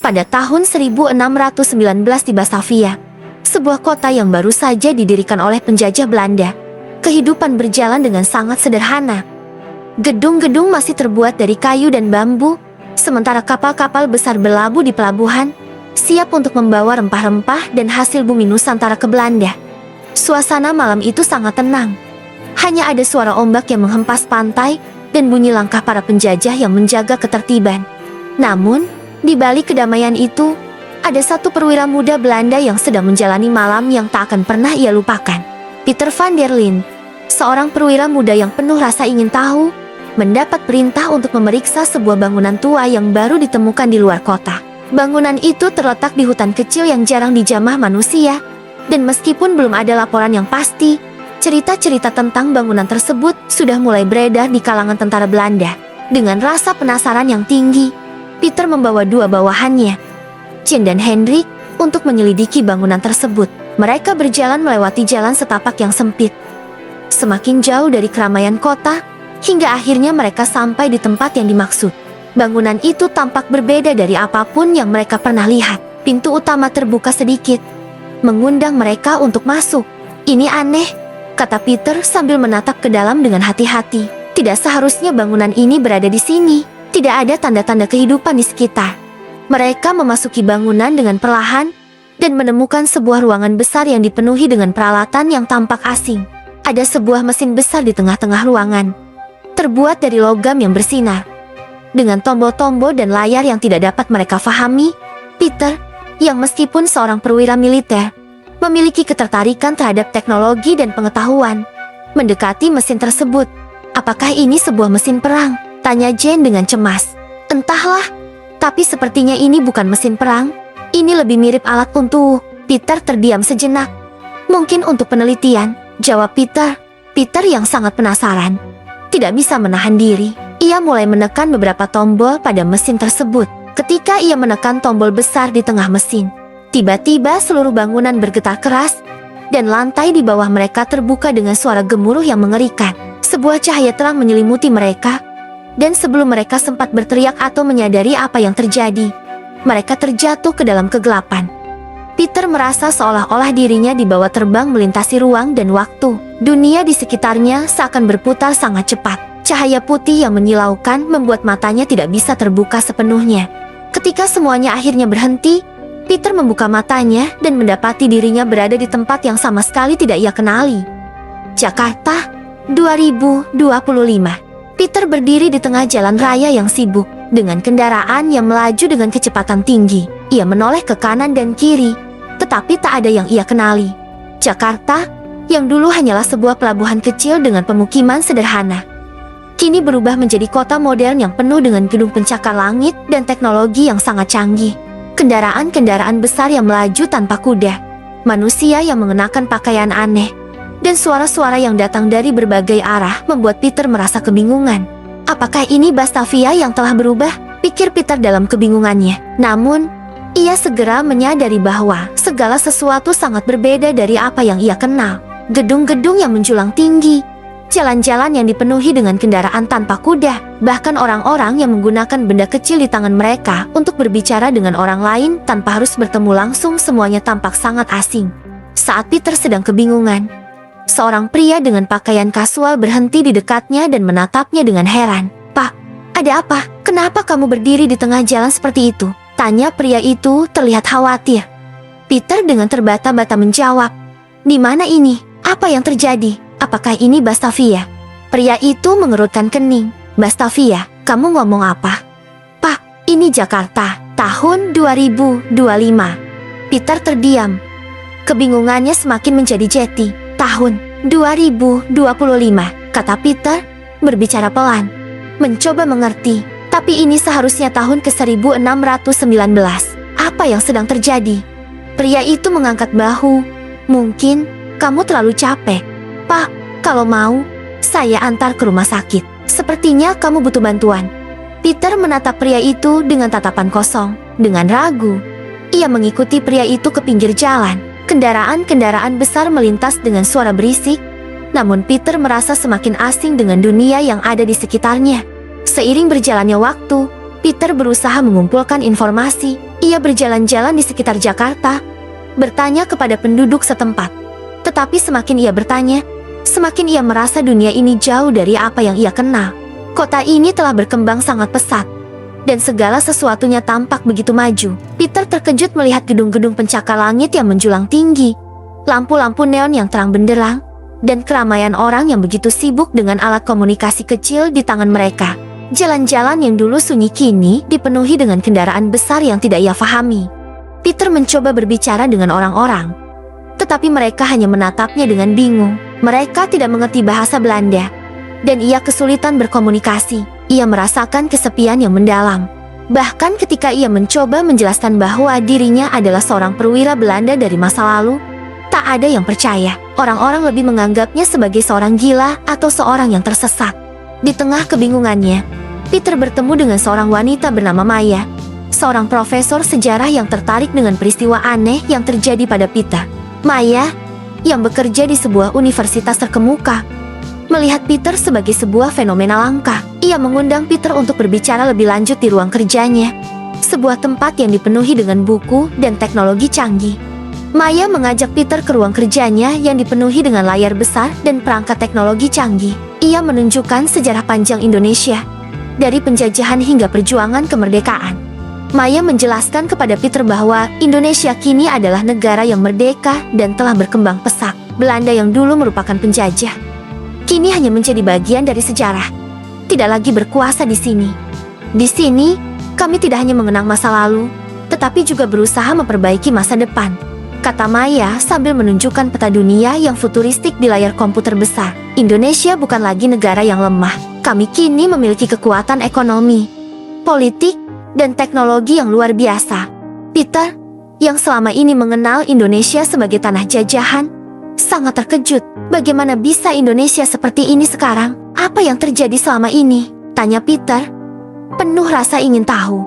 Pada tahun 1619 di Batavia, sebuah kota yang baru saja didirikan oleh penjajah Belanda, kehidupan berjalan dengan sangat sederhana. Gedung-gedung masih terbuat dari kayu dan bambu, sementara kapal-kapal besar berlabuh di pelabuhan, siap untuk membawa rempah-rempah dan hasil bumi Nusantara ke Belanda. Suasana malam itu sangat tenang. Hanya ada suara ombak yang menghempas pantai dan bunyi langkah para penjajah yang menjaga ketertiban. Namun, di balik kedamaian itu, ada satu perwira muda Belanda yang sedang menjalani malam yang tak akan pernah ia lupakan. Peter van der Linde, seorang perwira muda yang penuh rasa ingin tahu, mendapat perintah untuk memeriksa sebuah bangunan tua yang baru ditemukan di luar kota. Bangunan itu terletak di hutan kecil yang jarang dijamah manusia, dan meskipun belum ada laporan yang pasti, cerita-cerita tentang bangunan tersebut sudah mulai beredar di kalangan tentara Belanda. Dengan rasa penasaran yang tinggi, Peter membawa dua bawahannya, Jean dan Hendrik, untuk menyelidiki bangunan tersebut. Mereka berjalan melewati jalan setapak yang sempit, semakin jauh dari keramaian kota, hingga akhirnya mereka sampai di tempat yang dimaksud. Bangunan itu tampak berbeda dari apapun yang mereka pernah lihat. Pintu utama terbuka sedikit, mengundang mereka untuk masuk. "Ini aneh," kata Peter sambil menatap ke dalam dengan hati-hati. "Tidak seharusnya bangunan ini berada di sini. Tidak ada tanda-tanda kehidupan di sekitar." Mereka memasuki bangunan dengan perlahan dan menemukan sebuah ruangan besar yang dipenuhi dengan peralatan yang tampak asing. Ada sebuah mesin besar di tengah-tengah ruangan, terbuat dari logam yang bersinar, dengan tombol-tombol dan layar yang tidak dapat mereka fahami. Peter, yang meskipun seorang perwira militer, memiliki ketertarikan terhadap teknologi dan pengetahuan, mendekati mesin tersebut. "Apakah ini sebuah mesin perang?" tanya Jane dengan cemas. "Entahlah, tapi sepertinya ini bukan mesin perang. Ini lebih mirip alat untuk..." Peter terdiam sejenak. "Mungkin untuk penelitian," jawab Peter. Peter yang sangat penasaran tidak bisa menahan diri. Ia mulai menekan beberapa tombol pada mesin tersebut. Ketika ia menekan tombol besar di tengah mesin, tiba-tiba seluruh bangunan bergetar keras, dan lantai di bawah mereka terbuka dengan suara gemuruh yang mengerikan. Sebuah cahaya terang menyelimuti mereka, dan sebelum mereka sempat berteriak atau menyadari apa yang terjadi, mereka terjatuh ke dalam kegelapan. Peter merasa seolah-olah dirinya dibawa terbang melintasi ruang dan waktu. Dunia di sekitarnya seakan berputar sangat cepat. Cahaya putih yang menyilaukan membuat matanya tidak bisa terbuka sepenuhnya. Ketika semuanya akhirnya berhenti, Peter membuka matanya dan mendapati dirinya berada di tempat yang sama sekali tidak ia kenali. Jakarta, 2025. Peter berdiri di tengah jalan raya yang sibuk, dengan kendaraan yang melaju dengan kecepatan tinggi. Ia menoleh ke kanan dan kiri, tetapi tak ada yang ia kenali. Jakarta, yang dulu hanyalah sebuah pelabuhan kecil dengan pemukiman sederhana, kini berubah menjadi kota modern yang penuh dengan gedung pencakar langit dan teknologi yang sangat canggih. Kendaraan-kendaraan besar yang melaju tanpa kuda, manusia yang mengenakan pakaian aneh, dan suara-suara yang datang dari berbagai arah membuat Peter merasa kebingungan. Apakah ini Batavia yang telah berubah? Pikir Peter dalam kebingungannya. Namun, ia segera menyadari bahwa segala sesuatu sangat berbeda dari apa yang ia kenal. Gedung-gedung yang menjulang tinggi, jalan-jalan yang dipenuhi dengan kendaraan tanpa kuda, bahkan orang-orang yang menggunakan benda kecil di tangan mereka untuk berbicara dengan orang lain tanpa harus bertemu langsung, semuanya tampak sangat asing. Saat Peter sedang kebingungan, seorang pria dengan pakaian kasual berhenti di dekatnya dan menatapnya dengan heran. "Pak, ada apa? Kenapa kamu berdiri di tengah jalan seperti itu?" tanya pria itu terlihat khawatir. Peter dengan terbata-bata menjawab, "Di mana ini? Apa yang terjadi? Apakah ini Batavia?" Pria itu mengerutkan kening. "Batavia? Kamu ngomong apa?" "Pak, ini Jakarta, tahun 2025. Peter terdiam. Kebingungannya semakin menjadi jeti. "Tahun 2025, kata Peter, berbicara pelan, mencoba mengerti. "Tapi ini seharusnya tahun ke-1619. Apa yang sedang terjadi?" Pria itu mengangkat bahu. "Mungkin kamu terlalu capek. Pak, kalau mau, saya antar ke rumah sakit. Sepertinya kamu butuh bantuan." Peter menatap pria itu dengan tatapan kosong. Dengan ragu, ia mengikuti pria itu ke pinggir jalan. Kendaraan-kendaraan besar melintas dengan suara berisik, namun Peter merasa semakin asing dengan dunia yang ada di sekitarnya. Seiring berjalannya waktu, Peter berusaha mengumpulkan informasi. Ia berjalan-jalan di sekitar Jakarta, bertanya kepada penduduk setempat. Tetapi semakin ia bertanya, semakin ia merasa dunia ini jauh dari apa yang ia kenal. Kota ini telah berkembang sangat pesat, dan segala sesuatunya tampak begitu maju. Peter terkejut melihat gedung-gedung pencakar langit yang menjulang tinggi, lampu-lampu neon yang terang benderang, dan keramaian orang yang begitu sibuk dengan alat komunikasi kecil di tangan mereka. Jalan-jalan yang dulu sunyi kini dipenuhi dengan kendaraan besar yang tidak ia fahami. Peter mencoba berbicara dengan orang-orang, tetapi mereka hanya menatapnya dengan bingung. Mereka tidak mengerti bahasa Belanda, dan ia kesulitan berkomunikasi. Ia merasakan kesepian yang mendalam. Bahkan ketika ia mencoba menjelaskan bahwa dirinya adalah seorang perwira Belanda dari masa lalu, tak ada yang percaya. Orang-orang lebih menganggapnya sebagai seorang gila atau seorang yang tersesat. Di tengah kebingungannya, Peter bertemu dengan seorang wanita bernama Maya, seorang profesor sejarah yang tertarik dengan peristiwa aneh yang terjadi pada Peter. Maya, yang bekerja di sebuah universitas terkemuka, melihat Peter sebagai sebuah fenomena langka. Ia mengundang Peter untuk berbicara lebih lanjut di ruang kerjanya, sebuah tempat yang dipenuhi dengan buku dan teknologi canggih. Maya mengajak Peter ke ruang kerjanya yang dipenuhi dengan layar besar dan perangkat teknologi canggih. Ia menunjukkan sejarah panjang Indonesia, dari penjajahan hingga perjuangan kemerdekaan. Maya menjelaskan kepada Peter bahwa Indonesia kini adalah negara yang merdeka dan telah berkembang pesat. Belanda yang dulu merupakan penjajah, kini hanya menjadi bagian dari sejarah, tidak lagi berkuasa di sini. Di sini, kami tidak hanya mengenang masa lalu, tetapi juga berusaha memperbaiki masa depan, kata Maya sambil menunjukkan peta dunia yang futuristik di layar komputer besar. Indonesia bukan lagi negara yang lemah. Kami kini memiliki kekuatan ekonomi, politik, dan teknologi yang luar biasa. Peter, yang selama ini mengenal Indonesia sebagai tanah jajahan, sangat terkejut. Bagaimana bisa Indonesia seperti ini sekarang? Apa yang terjadi selama ini? Tanya Peter, penuh rasa ingin tahu.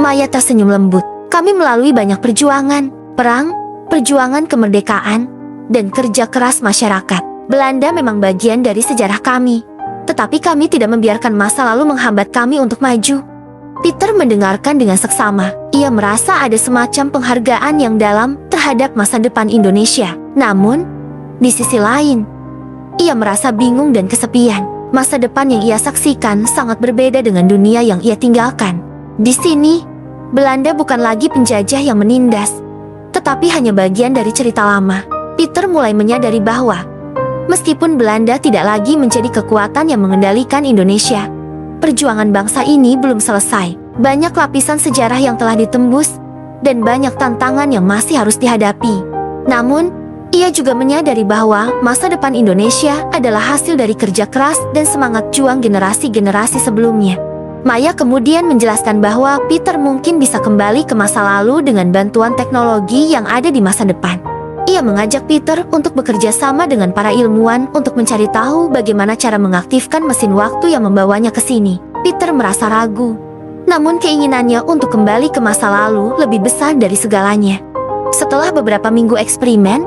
Maya tersenyum lembut. Kami melalui banyak perjuangan, perang, perjuangan kemerdekaan, dan kerja keras masyarakat. Belanda memang bagian dari sejarah kami, tetapi kami tidak membiarkan masa lalu menghambat kami untuk maju. Peter mendengarkan dengan seksama. Ia merasa ada semacam penghargaan yang dalam terhadap masa depan Indonesia. Namun, di sisi lain, ia merasa bingung dan kesepian. Masa depan yang ia saksikan sangat berbeda dengan dunia yang ia tinggalkan. Di sini, Belanda bukan lagi penjajah yang menindas, tetapi hanya bagian dari cerita lama. Peter mulai menyadari bahwa meskipun Belanda tidak lagi menjadi kekuatan yang mengendalikan Indonesia, perjuangan bangsa ini belum selesai. Banyak lapisan sejarah yang telah ditembus, dan banyak tantangan yang masih harus dihadapi. Namun, ia juga menyadari bahwa masa depan Indonesia adalah hasil dari kerja keras dan semangat juang generasi-generasi sebelumnya. Maya kemudian menjelaskan bahwa Peter mungkin bisa kembali ke masa lalu dengan bantuan teknologi yang ada di masa depan. Ia mengajak Peter untuk bekerja sama dengan para ilmuwan untuk mencari tahu bagaimana cara mengaktifkan mesin waktu yang membawanya ke sini. Peter merasa ragu, namun keinginannya untuk kembali ke masa lalu lebih besar dari segalanya. Setelah beberapa minggu eksperimen,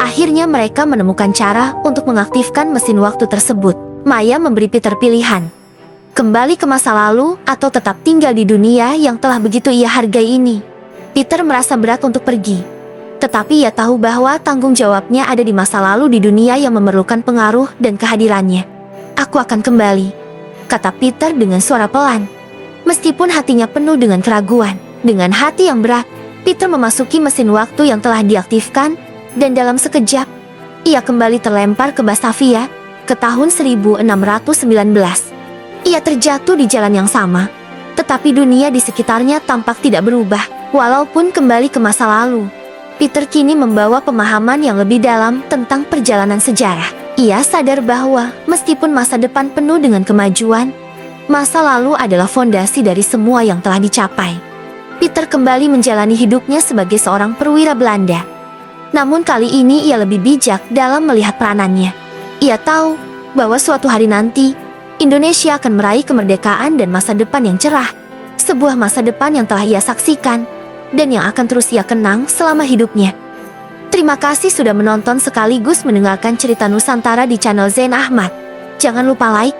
akhirnya mereka menemukan cara untuk mengaktifkan mesin waktu tersebut. Maya memberi Peter pilihan, kembali ke masa lalu atau tetap tinggal di dunia yang telah begitu ia hargai ini. Peter merasa berat untuk pergi, tetapi ia tahu bahwa tanggung jawabnya ada di masa lalu di dunia yang memerlukan pengaruh dan kehadirannya. Aku akan kembali, kata Peter dengan suara pelan, meskipun hatinya penuh dengan keraguan. Dengan hati yang berat, Peter memasuki mesin waktu yang telah diaktifkan, dan dalam sekejap, ia kembali terlempar ke Batavia, ke tahun 1619. Ia terjatuh di jalan yang sama, tetapi dunia di sekitarnya tampak tidak berubah. Walaupun kembali ke masa lalu, Peter kini membawa pemahaman yang lebih dalam tentang perjalanan sejarah. Ia sadar bahwa meskipun masa depan penuh dengan kemajuan, masa lalu adalah fondasi dari semua yang telah dicapai. Peter kembali menjalani hidupnya sebagai seorang perwira Belanda. Namun kali ini ia lebih bijak dalam melihat peranannya. Ia tahu bahwa suatu hari nanti, Indonesia akan meraih kemerdekaan dan masa depan yang cerah. Sebuah masa depan yang telah ia saksikan, dan yang akan terus ia kenang selama hidupnya. Terima kasih sudah menonton sekaligus mendengarkan cerita Nusantara di channel Zain Ahmad. Jangan lupa like,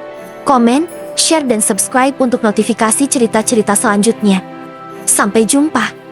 komen, share dan subscribe untuk notifikasi cerita-cerita selanjutnya. Sampai jumpa.